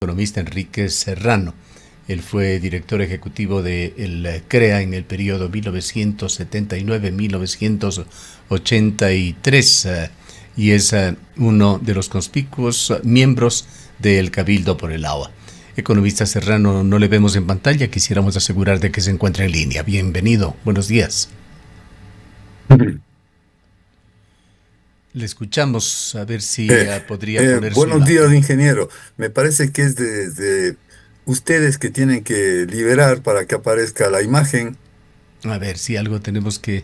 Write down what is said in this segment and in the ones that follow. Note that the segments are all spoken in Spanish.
economista Enrique Serrano. Él fue director ejecutivo del CREA en el periodo 1979-1983 y es uno de los conspicuos miembros del Cabildo por el Agua. Economista Serrano, no le vemos en pantalla, quisiéramos asegurar de que se encuentra en línea. Bienvenido, buenos días. Le escuchamos, a ver si podría poner su Buenos días, imagen. ingeniero. Me parece que es de ustedes que tienen que liberar para que aparezca la imagen. A ver si algo tenemos que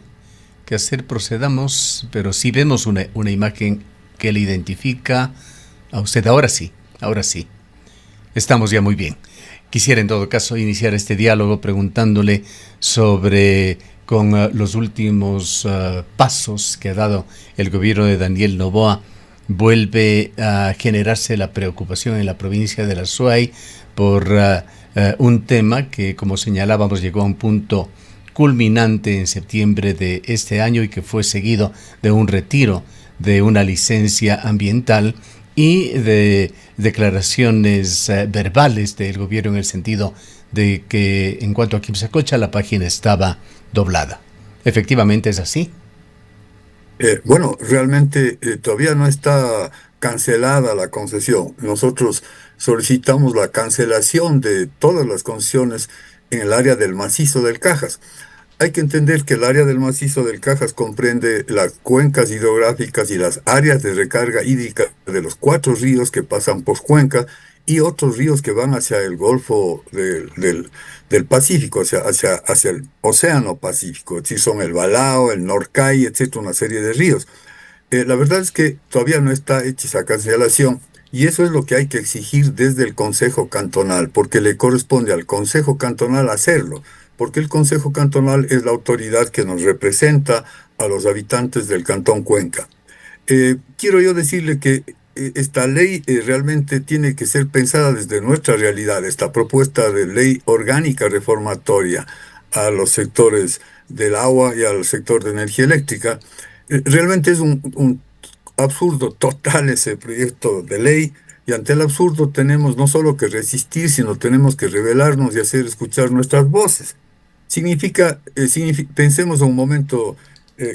hacer, procedamos, pero si vemos una imagen que le identifica a usted, ahora sí, ahora sí. Estamos ya muy bien. Quisiera en todo caso iniciar este diálogo preguntándole sobre con los últimos pasos que ha dado el gobierno de Daniel Noboa. Vuelve a generarse la preocupación en la provincia de la Azuay por un tema que, como señalábamos, llegó a un punto culminante en septiembre de este año y que fue seguido de un retiro de una licencia ambiental y de declaraciones verbales del gobierno en el sentido de que en cuanto a Quimsacocha la página estaba doblada. ¿Efectivamente es así? Bueno, realmente todavía no está cancelada la concesión. Nosotros solicitamos la cancelación de todas las concesiones en el área del macizo del Cajas. Hay que entender que el área del macizo del Cajas comprende las cuencas hidrográficas y las áreas de recarga hídrica de los cuatro ríos que pasan por Cuenca y otros ríos que van hacia el Golfo del Pacífico, hacia el Océano Pacífico, es decir, son el Balao, el Norcay, etcétera, una serie de ríos. La verdad es que todavía no está hecha esa cancelación y eso es lo que hay que exigir desde el Consejo Cantonal, porque le corresponde al Consejo Cantonal hacerlo, porque el Consejo Cantonal es la autoridad que nos representa a los habitantes del Cantón Cuenca. Quiero yo decirle que esta ley realmente tiene que ser pensada desde nuestra realidad, esta propuesta de ley orgánica reformatoria a los sectores del agua y al sector de energía eléctrica. Realmente es un absurdo total ese proyecto de ley y ante el absurdo tenemos no solo que resistir, sino tenemos que rebelarnos y hacer escuchar nuestras voces. Pensemos un momento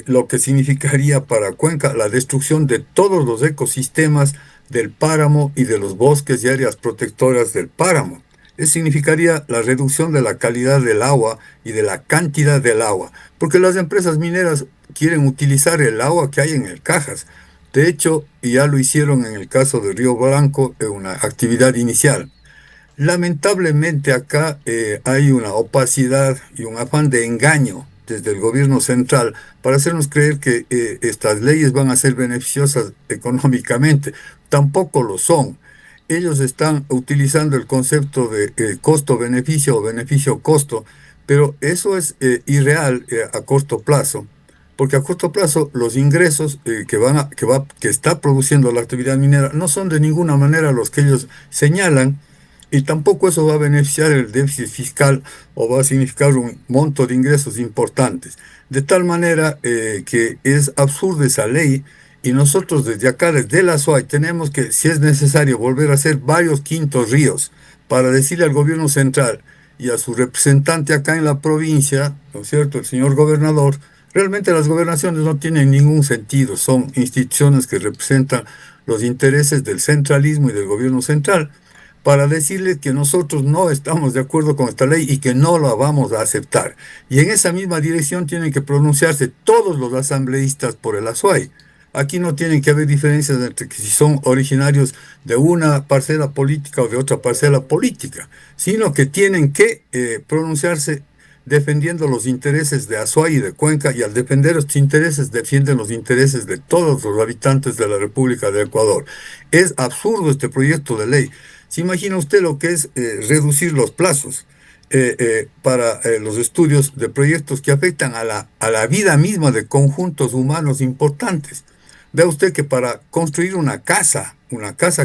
lo que significaría para Cuenca la destrucción de todos los ecosistemas del páramo y de los bosques y áreas protectoras del páramo. Eso significaría la reducción de la calidad del agua y de la cantidad del agua, porque las empresas mineras quieren utilizar el agua que hay en el Cajas. De hecho, y ya lo hicieron en el caso de Río Blanco, en una actividad inicial. Lamentablemente acá hay una opacidad y un afán de engaño desde el gobierno central para hacernos creer que estas leyes van a ser beneficiosas económicamente. Tampoco lo son. Ellos están utilizando el concepto de costo-beneficio o beneficio-costo, pero eso es irreal a corto plazo, porque a corto plazo los ingresos que está produciendo la actividad minera no son de ninguna manera los que ellos señalan. Y tampoco eso va a beneficiar el déficit fiscal o va a significar un monto de ingresos importantes. De tal manera que es absurda esa ley y nosotros desde acá, desde la SOAI, tenemos que, si es necesario, volver a hacer varios quintos ríos para decirle al gobierno central y a su representante acá en la provincia, ¿no es cierto?, el señor gobernador, realmente las gobernaciones no tienen ningún sentido, son instituciones que representan los intereses del centralismo y del gobierno central para decirles que nosotros no estamos de acuerdo con esta ley y que no la vamos a aceptar. Y en esa misma dirección tienen que pronunciarse todos los asambleístas por el Azuay. Aquí no tienen que haber diferencias entre que si son originarios de una parcela política o de otra parcela política, sino que tienen que pronunciarse defendiendo los intereses de Azuay y de Cuenca, y al defender estos intereses defienden los intereses de todos los habitantes de la República de Ecuador. Es absurdo este proyecto de ley. ¿Se imagina usted lo que es reducir los plazos para los estudios de proyectos que afectan a la vida misma de conjuntos humanos importantes? Vea usted que para construir una casa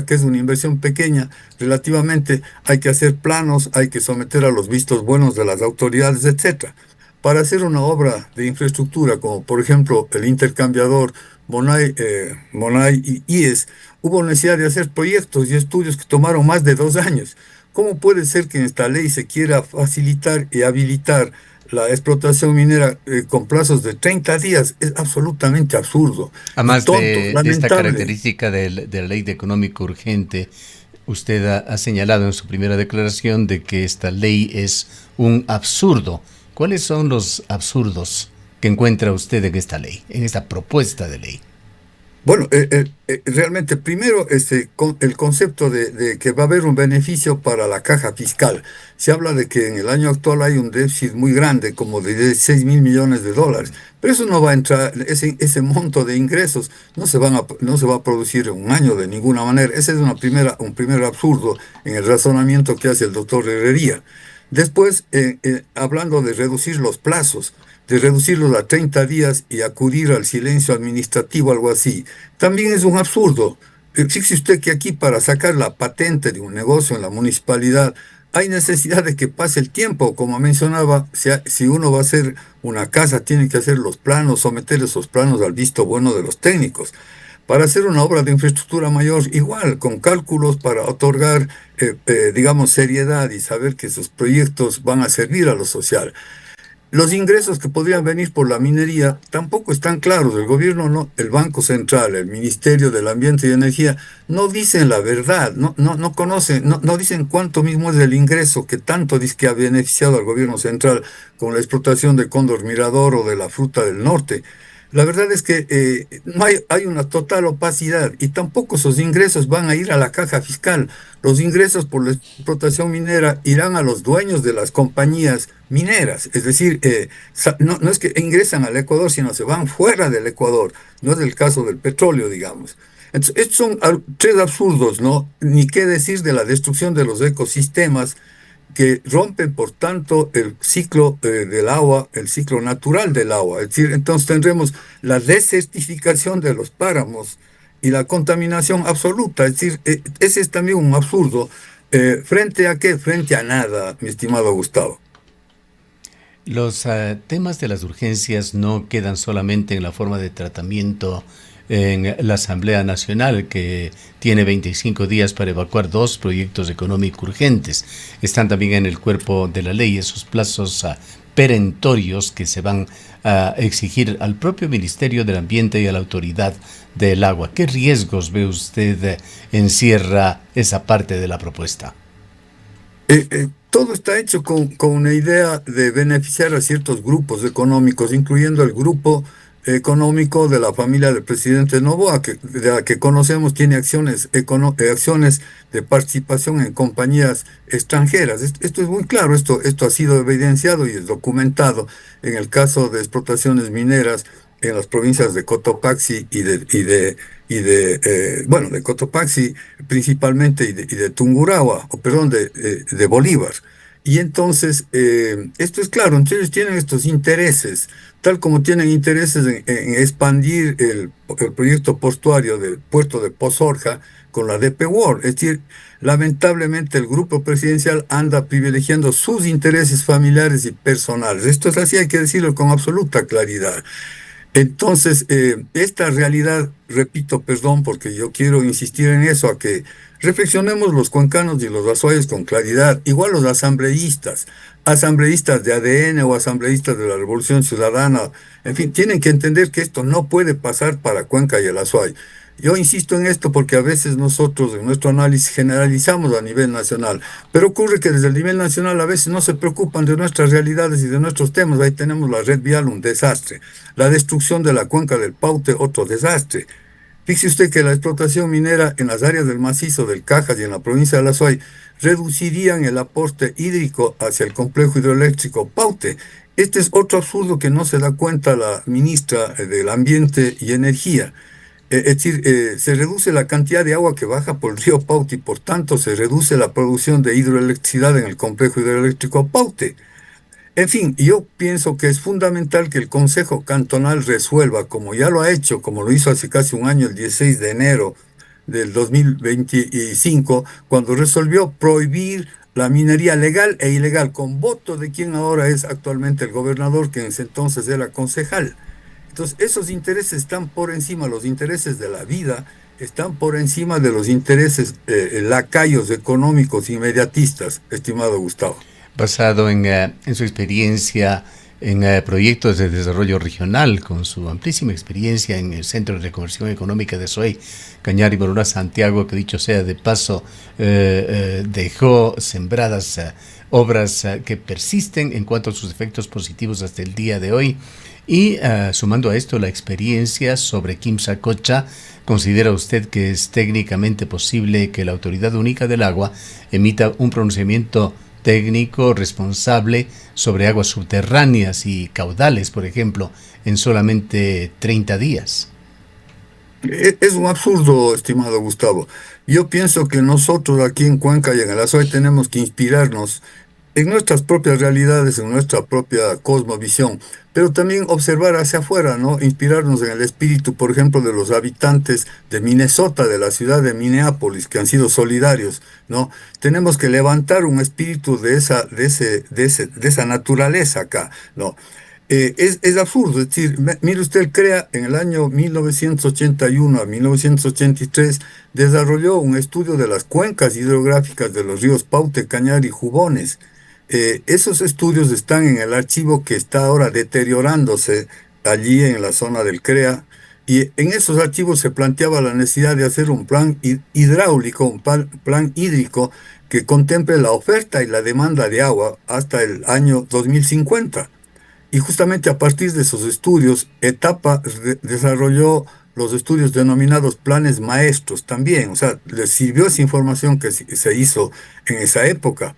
que es una inversión pequeña, relativamente hay que hacer planos, hay que someter a los vistos buenos de las autoridades, etcétera. Para hacer una obra de infraestructura, como por ejemplo el intercambiador Monay y IES, hubo necesidad de hacer proyectos y estudios que tomaron más de 2 años. ¿Cómo puede ser que en esta ley se quiera facilitar y habilitar la explotación minera con plazos de 30 días? Es absolutamente absurdo y Además tonto, de esta lamentable. característica de la ley de económico urgente, usted ha señalado en su primera declaración de que esta ley es un absurdo. ¿Cuáles son los absurdos que encuentra usted en esta ley, en esta propuesta de ley? Bueno, realmente primero el concepto de que va a haber un beneficio para la caja fiscal. Se habla de que en el año actual hay un déficit muy grande, como de 16.000 millones de dólares, pero eso no va a entrar, ese monto de ingresos no se va a producir en un año de ninguna manera. Ese es un primer absurdo en el razonamiento que hace el doctor Herrería. Después, hablando de reducir los plazos, de reducirlos a 30 días y acudir al silencio administrativo, algo así. También es un absurdo. Fíjese usted que aquí para sacar la patente de un negocio en la municipalidad hay necesidad de que pase el tiempo. Como mencionaba, si uno va a hacer una casa, tiene que hacer los planos, someter esos planos al visto bueno de los técnicos. Para hacer una obra de infraestructura mayor, igual, con cálculos para otorgar, digamos, seriedad y saber que sus proyectos van a servir a lo social. Los ingresos que podrían venir por la minería tampoco están claros. El gobierno no, el Banco Central, el Ministerio del Ambiente y Energía no dicen la verdad, no conocen, no dicen cuánto mismo es el ingreso que tanto dice que ha beneficiado al gobierno central con la explotación de Cóndor Mirador o de la fruta del norte. La verdad es que no hay una total opacidad y tampoco esos ingresos van a ir a la caja fiscal. Los ingresos por la explotación minera irán a los dueños de las compañías mineras. Es decir, no es que ingresan al Ecuador, sino se van fuera del Ecuador. No es el caso del petróleo, digamos. Entonces, estos son tres absurdos, ¿no? Ni qué decir de la destrucción de los ecosistemas que rompen, por tanto, el ciclo del agua, el ciclo natural del agua. Es decir, entonces tendremos la desertificación de los páramos y la contaminación absoluta. Es decir, ese es también un absurdo. ¿Frente a qué? Frente a nada, mi estimado Gustavo. Los temas de las urgencias no quedan solamente en la forma de tratamiento en la Asamblea Nacional, que tiene 25 días para evacuar dos proyectos económicos urgentes. Están también en el cuerpo de la ley esos plazos perentorios que se van a exigir al propio Ministerio del Ambiente y a la Autoridad del Agua. ¿Qué riesgos ve usted encierra esa parte de la propuesta? Todo está hecho con una idea de beneficiar a ciertos grupos económicos, incluyendo el grupo económico de la familia del presidente Noboa, de la que conocemos tiene acciones de participación en compañías extranjeras. Esto es muy claro, esto ha sido evidenciado y es documentado en el caso de explotaciones mineras en las provincias de Cotopaxi bueno, de Cotopaxi principalmente y de Tungurahua, o perdón, de Bolívar. Y entonces, esto es claro, entonces ellos tienen estos intereses, tal como tienen intereses en expandir el proyecto portuario del puerto de Pozorja con la DP World. Es decir, lamentablemente el grupo presidencial anda privilegiando sus intereses familiares y personales. Esto es así, hay que decirlo con absoluta claridad. Entonces, esta realidad, repito, perdón, porque yo quiero insistir en eso, a que reflexionemos los cuencanos y los azuayos con claridad, igual los asambleístas de ADN o asambleístas de la Revolución Ciudadana, en fin, tienen que entender que esto no puede pasar para Cuenca y el Azuay. Yo insisto en esto porque a veces nosotros en nuestro análisis generalizamos a nivel nacional, pero ocurre que desde el nivel nacional a veces no se preocupan de nuestras realidades y de nuestros temas. Ahí tenemos la red vial, un desastre. La destrucción de la cuenca del Paute, otro desastre. Fíjese usted que la explotación minera en las áreas del macizo del Cajas y en la provincia de La Suay reducirían el aporte hídrico hacia el complejo hidroeléctrico Paute. Este es otro absurdo que no se da cuenta la ministra del Ambiente y Energía. Es decir, se reduce la cantidad de agua que baja por el río Paute y por tanto se reduce la producción de hidroelectricidad en el complejo hidroeléctrico Paute. En fin, yo pienso que es fundamental que el Consejo Cantonal resuelva, como ya lo ha hecho, como lo hizo hace casi un año, el 16 de enero del 2025, cuando resolvió prohibir la minería legal e ilegal, con voto de quien ahora es actualmente el gobernador, que en ese entonces era concejal. Entonces, esos intereses están por encima, los intereses de la vida están por encima de los intereses lacayos económicos inmediatistas, estimado Gustavo. Basado en su experiencia en proyectos de desarrollo regional, con su amplísima experiencia en el Centro de Reconversión Económica de Soy, Cañari, Morona, Santiago, que dicho sea de paso, dejó sembradas obras que persisten en cuanto a sus efectos positivos hasta el día de hoy. Y sumando a esto la experiencia sobre Quimsacocha, ¿considera usted que es técnicamente posible que la Autoridad Única del Agua emita un pronunciamiento técnico responsable sobre aguas subterráneas y caudales, por ejemplo, en solamente 30 días? Es un absurdo, estimado Gustavo. Yo pienso que nosotros aquí en Cuenca y en el Azoy tenemos que inspirarnos en nuestras propias realidades, en nuestra propia cosmovisión, pero también observar hacia afuera, ¿no? Inspirarnos en el espíritu, por ejemplo, de los habitantes de Minnesota, de la ciudad de Minneapolis, que han sido solidarios, ¿no? Tenemos que levantar un espíritu de esa naturaleza acá, ¿no? Es absurdo, es decir, mire usted, crea en el año 1981 a 1983, desarrolló un estudio de las cuencas hidrográficas de los ríos Paute, Cañar y Jubones. Esos estudios están en el archivo que está ahora deteriorándose allí en la zona del CREA, y en esos archivos se planteaba la necesidad de hacer un plan hidráulico, un plan hídrico que contemple la oferta y la demanda de agua hasta el año 2050. Y justamente a partir de esos estudios, Etapa desarrolló los estudios denominados planes maestros también. O sea, les sirvió esa información que se hizo en esa época.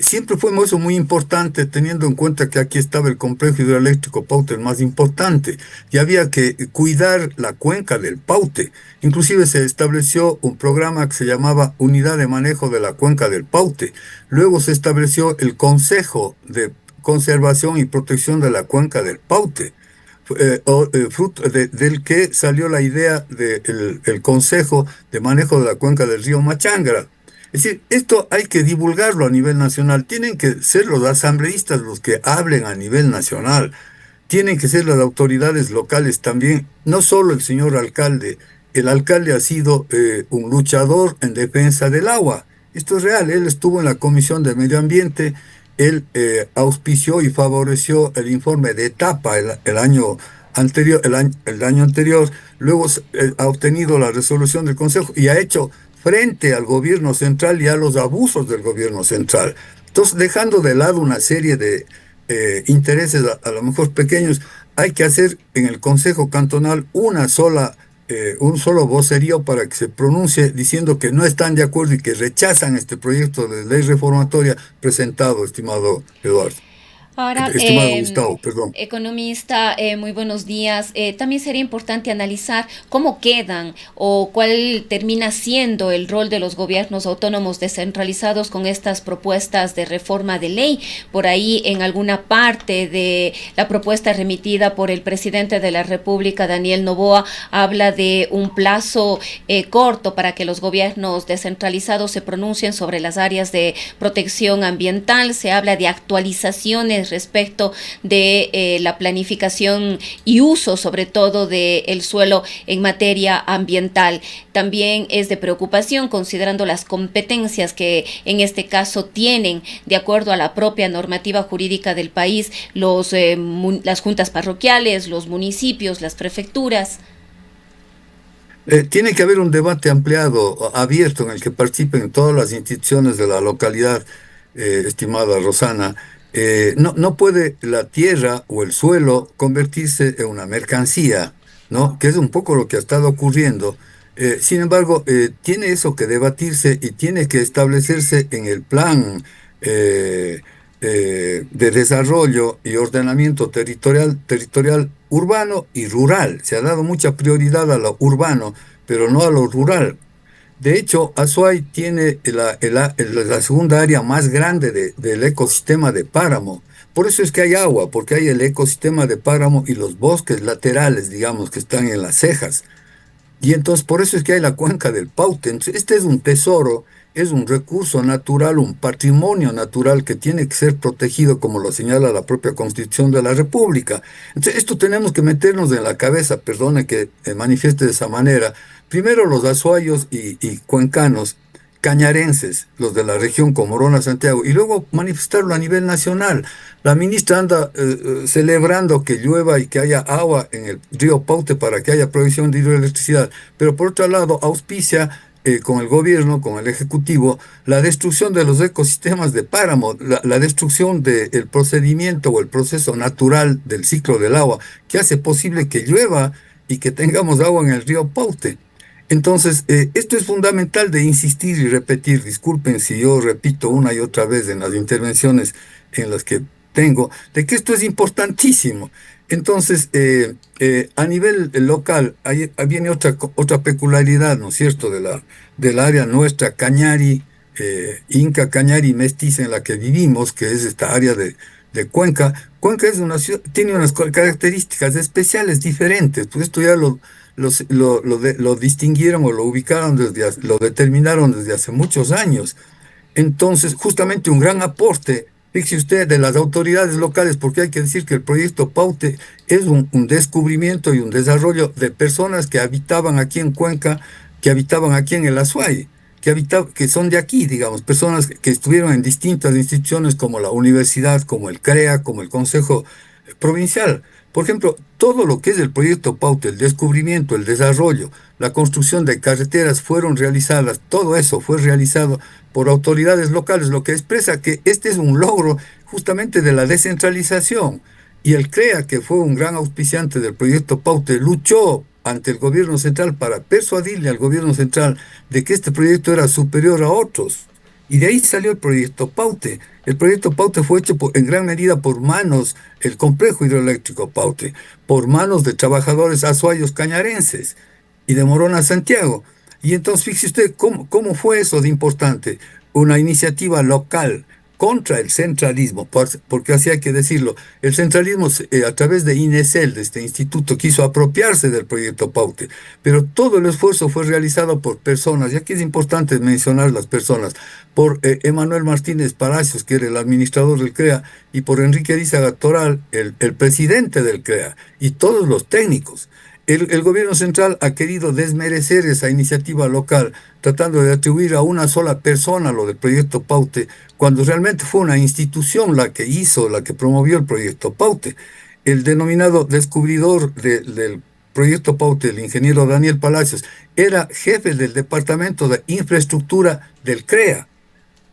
Siempre fue eso muy importante, teniendo en cuenta que aquí estaba el complejo hidroeléctrico Paute, el más importante, y había que cuidar la cuenca del Paute. Inclusive se estableció un programa que se llamaba Unidad de Manejo de la Cuenca del Paute. Luego se estableció el Consejo de Conservación y Protección de la Cuenca del Paute, fruto del que salió la idea del el Consejo de Manejo de la Cuenca del Río Machangara. Es decir, esto hay que divulgarlo a nivel nacional. Tienen que ser los asambleístas los que hablen a nivel nacional. Tienen que ser las autoridades locales también, no solo el señor alcalde. El alcalde ha sido un luchador en defensa del agua. Esto es real. Él estuvo en la Comisión de Medio Ambiente, él auspició y favoreció el informe de etapa el año anterior, el año anterior, luego ha obtenido la resolución del Consejo y ha hecho frente al gobierno central y a los abusos del gobierno central. Entonces, dejando de lado una serie de intereses a lo mejor pequeños, hay que hacer en el Consejo Cantonal un solo vocerío para que se pronuncie diciendo que no están de acuerdo y que rechazan este proyecto de ley reformatoria presentado, estimado Eduardo, Ahora, estimado Gustavo, perdón. economista, muy buenos días. También sería importante analizar cómo quedan o cuál termina siendo el rol de los gobiernos autónomos descentralizados con estas propuestas de reforma de ley. Por ahí, en alguna parte de la propuesta remitida por el presidente de la República, Daniel Noboa, habla de un plazo corto para que los gobiernos descentralizados se pronuncien sobre las áreas de protección ambiental. Se habla de actualizaciones respecto de la planificación y uso, sobre todo, del suelo en materia ambiental. También es de preocupación considerando las competencias que en este caso tienen, de acuerdo a la propia normativa jurídica del país, las juntas parroquiales, los municipios, las prefecturas. Tiene que haber un debate ampliado, abierto, en el que participen todas las instituciones de la localidad, estimada Rosana. No puede la tierra o el suelo convertirse en una mercancía, ¿no? Que es un poco lo que ha estado ocurriendo. Sin embargo, tiene eso que debatirse y tiene que establecerse en el plan de desarrollo y ordenamiento territorial urbano y rural. Se ha dado mucha prioridad a lo urbano, pero no a lo rural. De hecho, Azuay tiene la segunda área más grande del ecosistema de páramo. Por eso es que hay agua, porque hay el ecosistema de páramo y los bosques laterales, digamos, que están en las cejas. Y entonces por eso es que hay la cuenca del Paute. Entonces, este es un tesoro es un recurso natural, un patrimonio natural que tiene que ser protegido, como lo señala la propia Constitución de la República. Entonces, esto tenemos que meternos en la cabeza, perdone que manifieste de esa manera. Primero los azuayos y cuencanos, cañarenses, los de la región Comorona, Santiago, y luego manifestarlo a nivel nacional. La ministra anda celebrando que llueva y que haya agua en el río Paute para que haya provisión de hidroelectricidad, pero por otro lado auspicia con el gobierno, con el ejecutivo, la destrucción de los ecosistemas de páramo, la destrucción del procedimiento o el proceso natural del ciclo del agua, que hace posible que llueva y que tengamos agua en el río Paute. Entonces, esto es fundamental de insistir y repetir. Disculpen si yo repito una y otra vez en las intervenciones en las que tengo, de que esto es importantísimo. Entonces, a nivel local, viene otra peculiaridad, ¿no es cierto?, del área nuestra, Cañari, Inca, Cañari, mestiza en la que vivimos, que es esta área de Cuenca. Cuenca es una ciudad, tiene unas características especiales diferentes, pues esto ya lo distinguieron o lo ubicaron lo determinaron desde hace muchos años. Entonces, justamente un gran aporte, fíjese usted, de las autoridades locales, porque hay que decir que el proyecto Paute es un descubrimiento y un desarrollo de personas que habitaban aquí en Cuenca, que habitaban aquí en el Azuay, que son de aquí, digamos, personas que estuvieron en distintas instituciones como la universidad, como el CREA, como el Consejo Provincial. Por ejemplo, todo lo que es el proyecto Paute, el descubrimiento, el desarrollo, la construcción de carreteras fueron realizadas, todo eso fue realizado por autoridades locales, lo que expresa que este es un logro justamente de la descentralización. Y el CREA, que fue un gran auspiciante del proyecto Paute, luchó ante el gobierno central para persuadirle al gobierno central de que este proyecto era superior a otros. Y de ahí salió el proyecto Paute. El proyecto Paute fue hecho en gran medida por manos, el complejo hidroeléctrico Paute, por manos de trabajadores azuayos cañarenses y de Morona Santiago. Y entonces fíjese usted cómo fue eso de importante. Una iniciativa local contra el centralismo, porque así hay que decirlo. El centralismo a través de INESEL, de este instituto, quiso apropiarse del proyecto Paute, pero todo el esfuerzo fue realizado por personas, y aquí es importante mencionar las personas, por Emanuel Martínez Palacios, que era el administrador del CREA, y por Enrique Arizaga Toral, el presidente del CREA, y todos los técnicos. El gobierno central ha querido desmerecer esa iniciativa local, tratando de atribuir a una sola persona lo del proyecto Paute, cuando realmente fue una institución la que hizo, la que promovió el proyecto Paute. El denominado descubridor del proyecto Paute, el ingeniero Daniel Palacios, era jefe del departamento de infraestructura del CREA.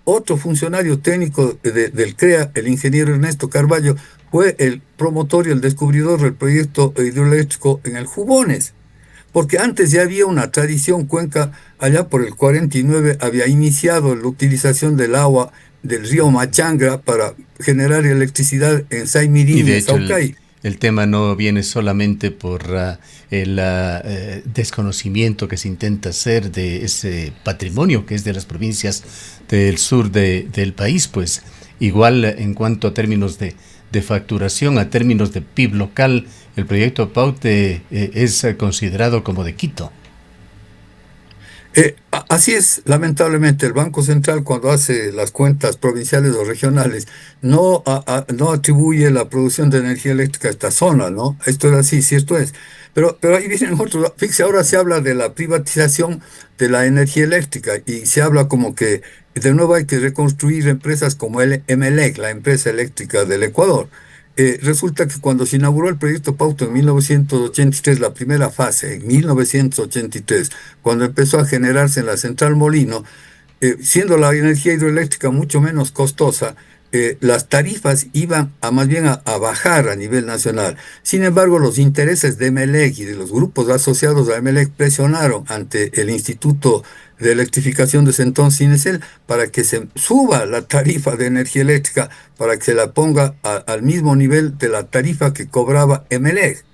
Otro funcionario técnico del CREA, el ingeniero Ernesto Carballo, fue el promotor y el descubridor del proyecto hidroeléctrico en el Jubones, porque antes ya había una tradición. Cuenca, allá por el 49, había iniciado la utilización del agua del río Machangra para generar electricidad en Saimirín Y y de en hecho Saucay. el tema no viene solamente por el desconocimiento que se intenta hacer de ese patrimonio que es de las provincias del sur del país, pues igual en cuanto a términos de facturación, a términos de PIB local, el proyecto Paute es considerado como de Quito. Así es, lamentablemente, el Banco Central cuando hace las cuentas provinciales o regionales no atribuye la producción de energía eléctrica a esta zona, ¿no? Esto es así, cierto es. Pero ahí vienen otros. Fíjese, ahora se habla de la privatización de la energía eléctrica y se habla como que de nuevo hay que reconstruir empresas como el Emelec, la empresa eléctrica del Ecuador. Resulta que cuando se inauguró el proyecto Pauta en 1983, la primera fase, en 1983, cuando empezó a generarse en la central Molino, siendo la energía hidroeléctrica mucho menos costosa, las tarifas iban más bien a bajar a nivel nacional. Sin embargo, los intereses de Emelec y de los grupos asociados a Emelec presionaron ante el Instituto de Electrificación de ese entonces, INESEL, para que se suba la tarifa de energía eléctrica, para que se la ponga al mismo nivel de la tarifa que cobraba Emelec.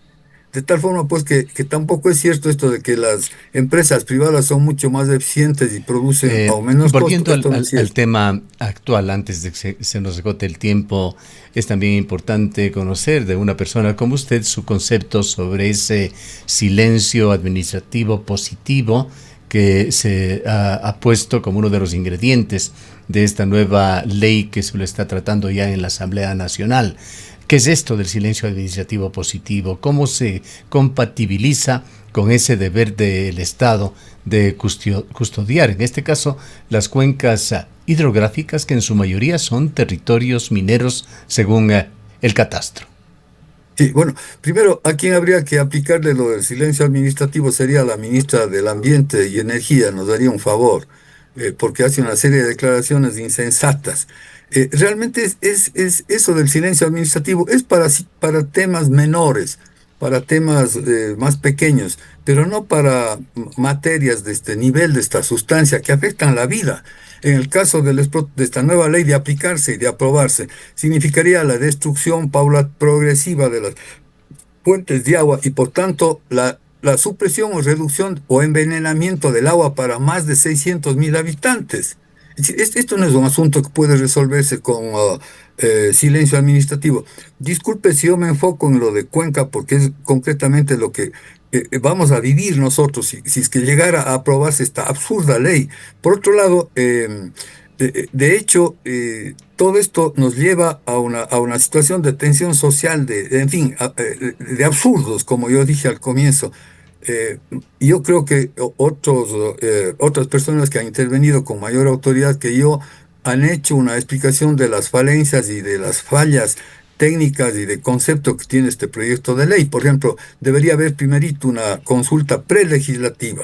De tal forma, pues, que tampoco es cierto esto de que las empresas privadas son mucho más eficientes y producen a menos costo. Volviendo Esto no es al cierto. tema actual, antes de que se nos agote el tiempo, es también importante conocer de una persona como usted su concepto sobre ese silencio administrativo positivo que se ha puesto como uno de los ingredientes de esta nueva ley que se lo está tratando ya en la Asamblea Nacional. ¿Qué es esto del silencio administrativo positivo? ¿Cómo se compatibiliza con ese deber del Estado de custodiar, en este caso, las cuencas hidrográficas, que en su mayoría son territorios mineros según el catastro? Sí, bueno, primero a quien habría que aplicarle lo del silencio administrativo sería la ministra del Ambiente y Energía, nos daría un favor, porque hace una serie de declaraciones insensatas. Realmente es eso del silencio administrativo, es para temas menores, para temas más pequeños, pero no para materias de este nivel, de esta sustancia, que afectan la vida. En el caso de esta nueva ley de aplicarse y de aprobarse, significaría la destrucción progresiva de las fuentes de agua y por tanto la supresión o reducción o envenenamiento del agua para más de 600.000 habitantes. Es decir, esto no es un asunto que puede resolverse con silencio administrativo. Disculpe si yo me enfoco en lo de Cuenca, porque es concretamente lo que vamos a vivir nosotros si es que llegara a aprobarse esta absurda ley. Por otro lado, de hecho, todo esto nos lleva a una situación de tensión social, en fin, de absurdos, como yo dije al comienzo. Eh, yo creo que otras personas que han intervenido con mayor autoridad que yo han hecho una explicación de las falencias y de las fallas técnicas y de concepto que tiene este proyecto de ley. Por ejemplo, debería haber primerito una consulta prelegislativa.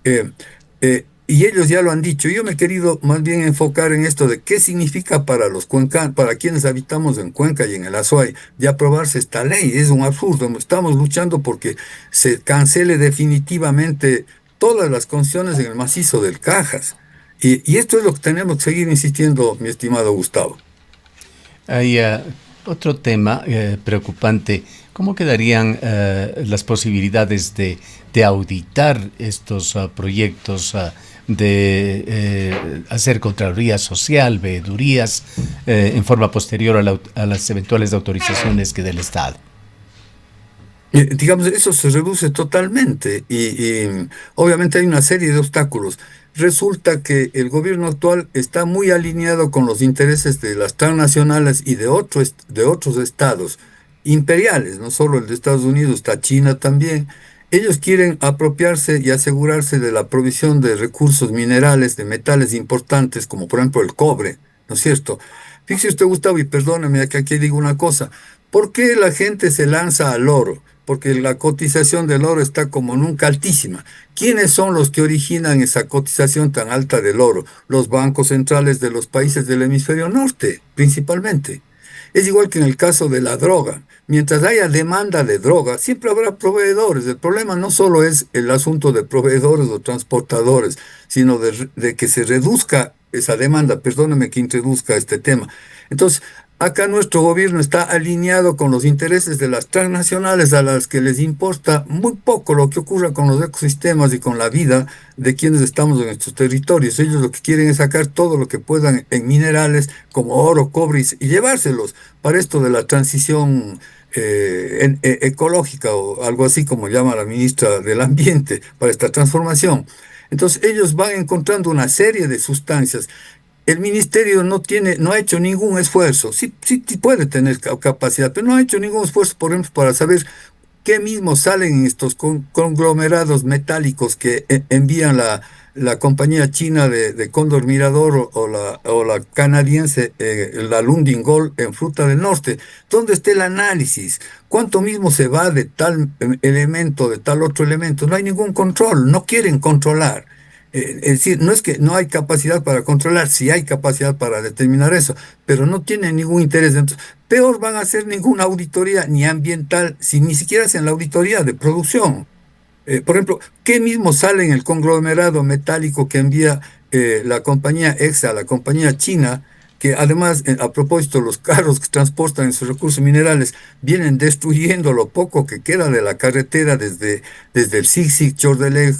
Eh, y ellos ya lo han dicho. Yo me he querido más bien enfocar en esto de qué significa para los cuencanos, para quienes habitamos en Cuenca y en el Azuay, de aprobarse esta ley. Es un absurdo. Estamos luchando porque se cancele definitivamente todas las concesiones en el macizo del Cajas. Y esto es lo que tenemos que seguir insistiendo, mi estimado Gustavo. Hay otro tema preocupante. ¿Cómo quedarían las posibilidades de auditar estos proyectos, de hacer contraloría social, veedurías, en forma posterior a las eventuales autorizaciones que del Estado? Digamos, eso se reduce totalmente y obviamente hay una serie de obstáculos. Resulta que el gobierno actual está muy alineado con los intereses de las transnacionales y de otros estados imperiales, no solo el de Estados Unidos, está China también. Ellos quieren apropiarse y asegurarse de la provisión de recursos minerales, de metales importantes, como por ejemplo el cobre, ¿no es cierto? Fíjese usted, Gustavo, y perdóneme que aquí digo una cosa. ¿Por qué la gente se lanza al oro? Porque la cotización del oro está como nunca altísima. ¿Quiénes son los que originan esa cotización tan alta del oro? Los bancos centrales de los países del hemisferio norte, principalmente. Es igual que en el caso de la droga. Mientras haya demanda de droga, siempre habrá proveedores. El problema no solo es el asunto de proveedores o transportadores, sino de que se reduzca esa demanda. Perdóneme que introduzca este tema. Entonces, acá nuestro gobierno está alineado con los intereses de las transnacionales a las que les importa muy poco lo que ocurra con los ecosistemas y con la vida de quienes estamos en estos territorios. Ellos lo que quieren es sacar todo lo que puedan en minerales como oro, cobre y llevárselos para esto de la transición ecológica o algo así como llama la ministra del Ambiente para esta transformación. Entonces ellos van encontrando una serie de sustancias. El ministerio no ha hecho ningún esfuerzo. Sí puede tener capacidad, pero no ha hecho ningún esfuerzo, por ejemplo, para saber qué mismo salen en estos conglomerados metálicos que envían la compañía china de Cóndor Mirador o la canadiense, la Lundin Gold en Fruta del Norte. ¿Dónde está el análisis? ¿Cuánto mismo se va de tal elemento, de tal otro elemento? No hay ningún control, no quieren controlar. Es decir, no es que no hay capacidad para controlar, sí hay capacidad para determinar eso, pero no tienen ningún interés. Entonces, peor van a hacer ninguna auditoría ni ambiental, si ni siquiera hacen la auditoría de producción. Por ejemplo, ¿qué mismo sale en el conglomerado metálico que envía la compañía EXA, la compañía china, que además, a propósito, los carros que transportan esos recursos minerales vienen destruyendo lo poco que queda de la carretera desde el Sig-Sig, Chordelej,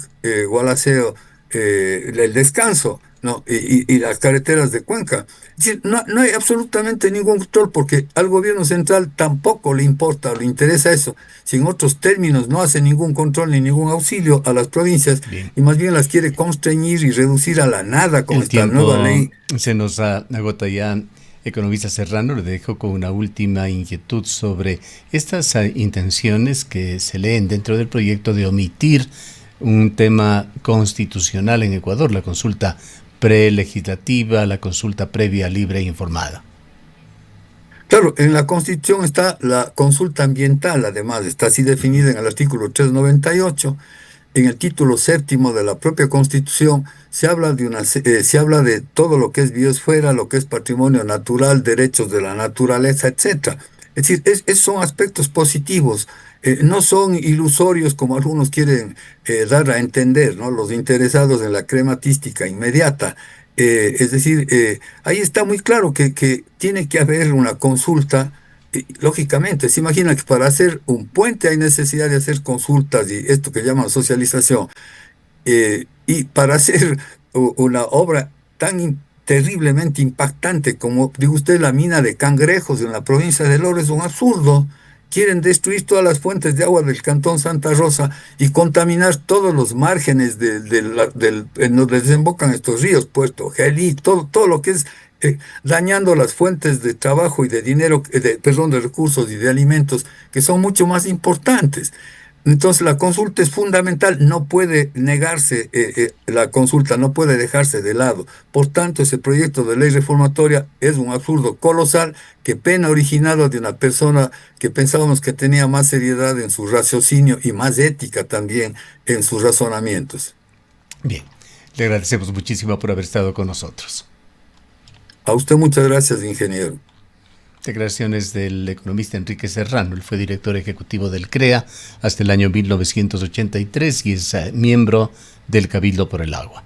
Gualaceo, el descanso? ¿no? Y las carreteras de Cuenca. Es decir, no hay absolutamente ningún control porque al gobierno central tampoco le importa o le interesa eso. Si en otros términos no hace ningún control ni ningún auxilio a las provincias Bien. y más bien las quiere constreñir y reducir a la nada con El esta nueva tiempo ley. se nos agota ya. Economista Serrano, le dejo con una última inquietud sobre estas intenciones que se leen dentro del proyecto de omitir un tema constitucional en Ecuador, la consulta prelegislativa, la consulta previa, libre e informada. Claro, en la Constitución está la consulta ambiental, además, está así definida en el artículo 398. En el título séptimo de la propia Constitución se habla se habla de todo lo que es biosfera, lo que es patrimonio natural, derechos de la naturaleza, etcétera. Es decir, son aspectos positivos, no son ilusorios como algunos quieren dar a entender, ¿no? Los interesados en la crematística inmediata. Es decir, ahí está muy claro que tiene que haber una consulta. Y, lógicamente, se imagina que para hacer un puente hay necesidad de hacer consultas y esto que llaman socialización. Y para hacer una obra tan terriblemente impactante como, digo usted, la mina de Cangrejos en la provincia de Loro es un absurdo. Quieren destruir todas las fuentes de agua del Cantón Santa Rosa y contaminar todos los márgenes en donde desembocan estos ríos, Puerto Gelí, todo lo que es dañando las fuentes de trabajo y de dinero, perdón, de recursos y de alimentos que son mucho más importantes. Entonces la consulta es fundamental, no puede negarse, la consulta no puede dejarse de lado. Por tanto, ese proyecto de ley reformatoria es un absurdo colosal, que pena originado de una persona que pensábamos que tenía más seriedad en su raciocinio y más ética también en sus razonamientos. Bien, le agradecemos muchísimo por haber estado con nosotros. A usted muchas gracias, ingeniero. Declaraciones del economista Enrique Serrano. Él fue director ejecutivo del CREA hasta el año 1983 y es miembro del Cabildo por el Agua.